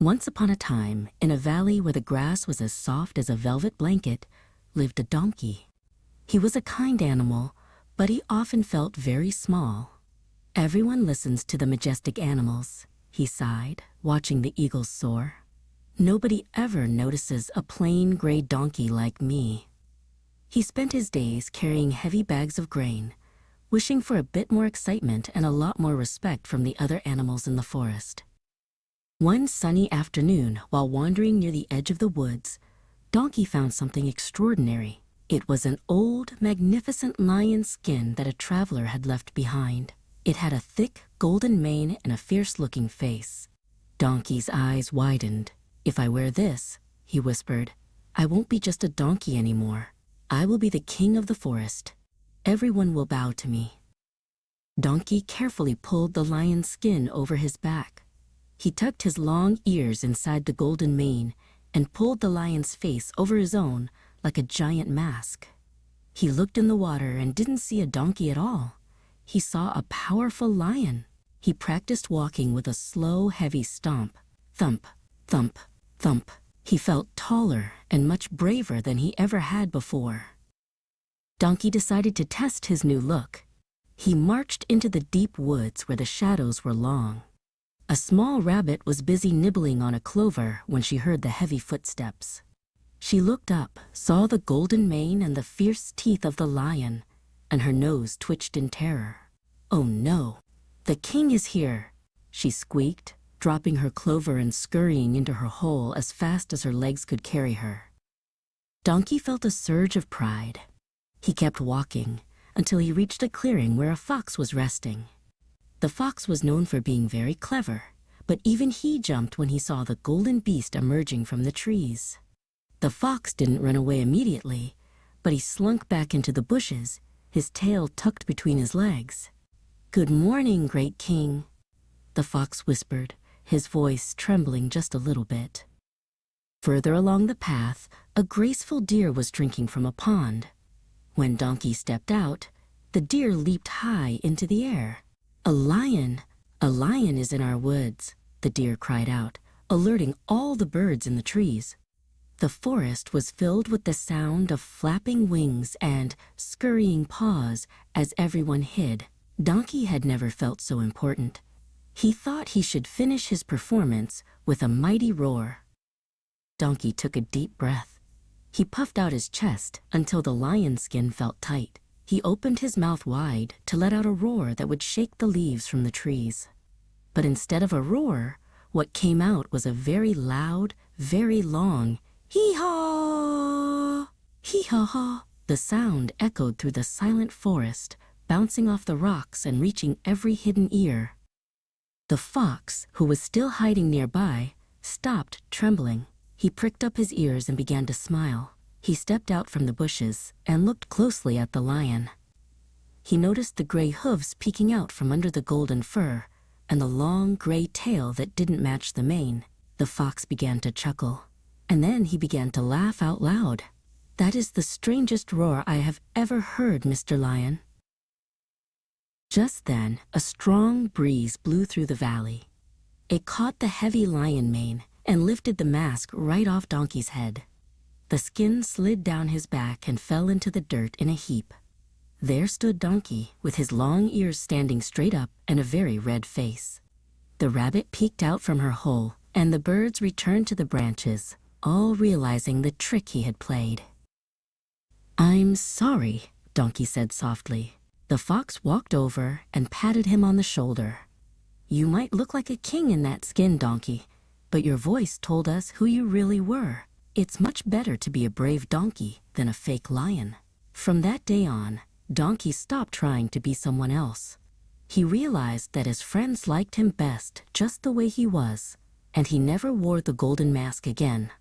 Once upon a time, in a valley where the grass was as soft as a velvet blanket, lived a donkey. He was a kind animal, but he often felt very small. "Everyone listens to the majestic animals," he sighed, watching the eagles soar. "Nobody ever notices a plain gray donkey like me." He spent his days carrying heavy bags of grain, wishing for a bit more excitement and a lot more respect from the other animals in the forest. One sunny afternoon, while wandering near the edge of the woods, Donkey found something extraordinary. It was an old, magnificent lion skin that a traveler had left behind. It had a thick, golden mane and a fierce-looking face. Donkey's eyes widened. "If I wear this," he whispered, "I won't be just a donkey anymore. I will be the king of the forest. Everyone will bow to me." Donkey carefully pulled the lion's skin over his back. He tucked his long ears inside the golden mane and pulled the lion's face over his own like a giant mask. He looked in the water and didn't see a donkey at all. He saw a powerful lion. He practiced walking with a slow, heavy stomp. Thump, thump, thump. He felt taller and much braver than he ever had before. Donkey decided to test his new look. He marched into the deep woods where the shadows were long. A small rabbit was busy nibbling on a clover when she heard the heavy footsteps. She looked up, saw the golden mane and the fierce teeth of the lion, and her nose twitched in terror. "Oh no, the king is here," she squeaked, dropping her clover and scurrying into her hole as fast as her legs could carry her. Donkey felt a surge of pride. He kept walking until he reached a clearing where a fox was resting. The fox was known for being very clever, but even he jumped when he saw the golden beast emerging from the trees. The fox didn't run away immediately, but he slunk back into the bushes, his tail tucked between his legs. "Good morning, great king," the fox whispered, his voice trembling just a little bit. Further along the path, a graceful deer was drinking from a pond. When Donkey stepped out, the deer leaped high into the air. A lion is in our woods," the deer cried out, alerting all the birds in the trees. The forest was filled with the sound of flapping wings and scurrying paws as everyone hid. Donkey had never felt so important. He thought he should finish his performance with a mighty roar. Donkey took a deep breath. He puffed out his chest until the lion skin felt tight. He opened his mouth wide to let out a roar that would shake the leaves from the trees. But instead of a roar, what came out was a very loud, very long hee-haw! Hee-haw-haw! The sound echoed through the silent forest, bouncing off the rocks and reaching every hidden ear. The fox, who was still hiding nearby, stopped trembling. He pricked up his ears and began to smile. He stepped out from the bushes and looked closely at the lion. He noticed the gray hooves peeking out from under the golden fur and the long gray tail that didn't match the mane. The fox began to chuckle, and then he began to laugh out loud. "That is the strangest roar I have ever heard, Mr. Lion." Just then, a strong breeze blew through the valley. It caught the heavy lion mane and lifted the mask right off Donkey's head. The skin slid down his back and fell into the dirt in a heap. There stood Donkey, with his long ears standing straight up and a very red face. The rabbit peeked out from her hole, and the birds returned to the branches, all realizing the trick he had played. "I'm sorry," Donkey said softly. The fox walked over and patted him on the shoulder. "You might look like a king in that skin, Donkey, but your voice told us who you really were. It's much better to be a brave donkey than a fake lion." From that day on, Donkey stopped trying to be someone else. He realized that his friends liked him best just the way he was, and he never wore the golden mask again.